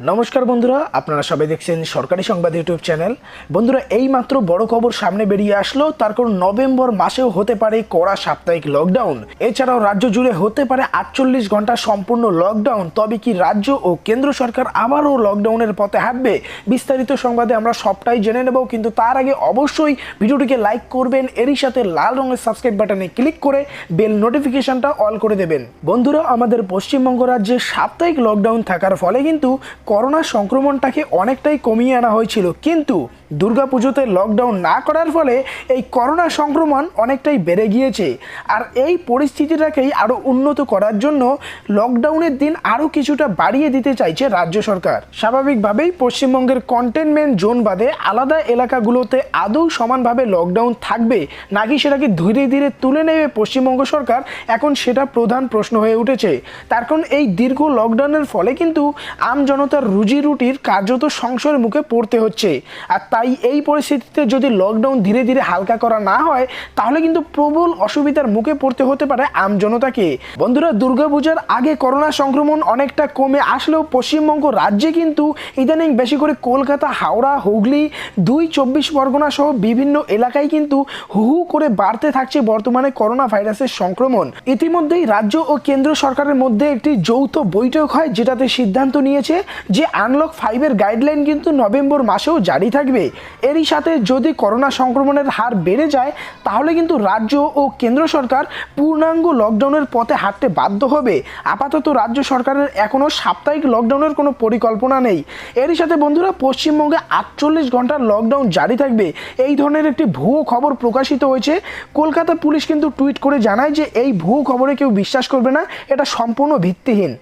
নমস্কার বন্ধুরা, আপনারা সবাই দেখছেন সরকারি সংবাদ ইউটিউব চ্যানেল। বন্ধুরা, এই মাত্র বড় খবর সামনে বেরিয়ে আসলো। তার কারণ নভেম্বর মাসেও হতে পারে কড়া সাপ্তাহিক লকডাউন। এছাড়াও রাজ্য জুড়ে হতে পারে 48 ঘন্টা সম্পূর্ণ লকডাউন। তবে কি রাজ্য ও কেন্দ্র সরকার আবারও লকডাউনের পথে হাঁটবে? বিস্তারিত সংবাদে আমরা সবটাই জেনে নেব, কিন্তু তার আগে অবশ্যই ভিডিওটিকে লাইক করবেন, এরই সাথে লাল রঙের সাবস্ক্রাইব বাটনে ক্লিক করে বেল নোটিফিকেশনটা অল করে দেবেন। বন্ধুরা, আমাদের পশ্চিমবঙ্গ রাজ্যে সাপ্তাহিক লকডাউন থাকার ফলে কিন্তু করোনা সংক্রমণটাকে অনেকটাই কমিয়ে আনা হয়েছিল, কিন্তু দুর্গাপুজোতে লকডাউন না করার ফলে এই করোনা সংক্রমণ অনেকটাই বেড়ে গিয়েছে। আর এই পরিস্থিতিটাকেই আরও উন্নত করার জন্য লকডাউনের দিন আরও কিছুটা বাড়িয়ে দিতে চাইছে রাজ্য সরকার। স্বাভাবিকভাবেই পশ্চিমবঙ্গের কন্টেনমেন্ট জোন বাদে আলাদা এলাকাগুলোতে আদৌ সমানভাবে লকডাউন থাকবে নাকি সেটাকে ধীরে ধীরে তুলে নেবে পশ্চিমবঙ্গ সরকার, এখন সেটা প্রধান প্রশ্ন হয়ে উঠেছে। তার কারণ এই দীর্ঘ লকডাউনের ফলে কিন্তু আম জনতার রুজি রুটির কার্যত সংশয়ের মুখে পড়তে হচ্ছে। আর তাই এই পরিস্থিতিতে যদি লকডাউন ধীরে ধীরে হালকা করা না হয়, তাহলে কিন্তু প্রবল অসুবিধার মুখে পড়তে হতে পারে আম জনতাকে। বন্ধুরা, দুর্গাপূজার আগে করোনা সংক্রমণ অনেকটা কমে আসলেও পশ্চিমবঙ্গ রাজ্যে কিন্তু ইদানিং বেশি করে কলকাতা, হাওড়া, হুগলি, 24 পরগনা সহ বিভিন্ন এলাকায় কিন্তু হু হু করে বাড়তে থাকছে বর্তমানে করোনা ভাইরাসের সংক্রমণ। ইতিমধ্যেই রাজ্য ও কেন্দ্র সরকারের মধ্যে একটি যৌথ বৈঠক হয়, যেটাতে সিদ্ধান্ত নিয়েছে যে আনলক 5-এর গাইডলাইন কিন্তু নভেম্বর মাসেও জারি থাকবে। এরই সাথে যদি করোনা সংক্রমণের হার বেড়ে যায়, তাহলে কিন্তু রাজ্য ও কেন্দ্র সরকার পূর্ণাঙ্গ লকডাউনের পথে হাঁটতে বাধ্য হবে। আপাতত রাজ্য সরকারের এখনও সাপ্তাহিক লকডাউনের কোনো পরিকল্পনা নেই। এরই সাথে বন্ধুরা, পশ্চিমবঙ্গে 48 ঘন্টার লকডাউন জারি থাকবে, এই ধরনের একটি ভুয়ো খবর প্রকাশিত হয়েছে। কলকাতা পুলিশ কিন্তু টুইট করে জানায় যে এই ভুয়ো খবরে কেউ বিশ্বাস করবে না, এটা সম্পূর্ণ ভিত্তিহীন।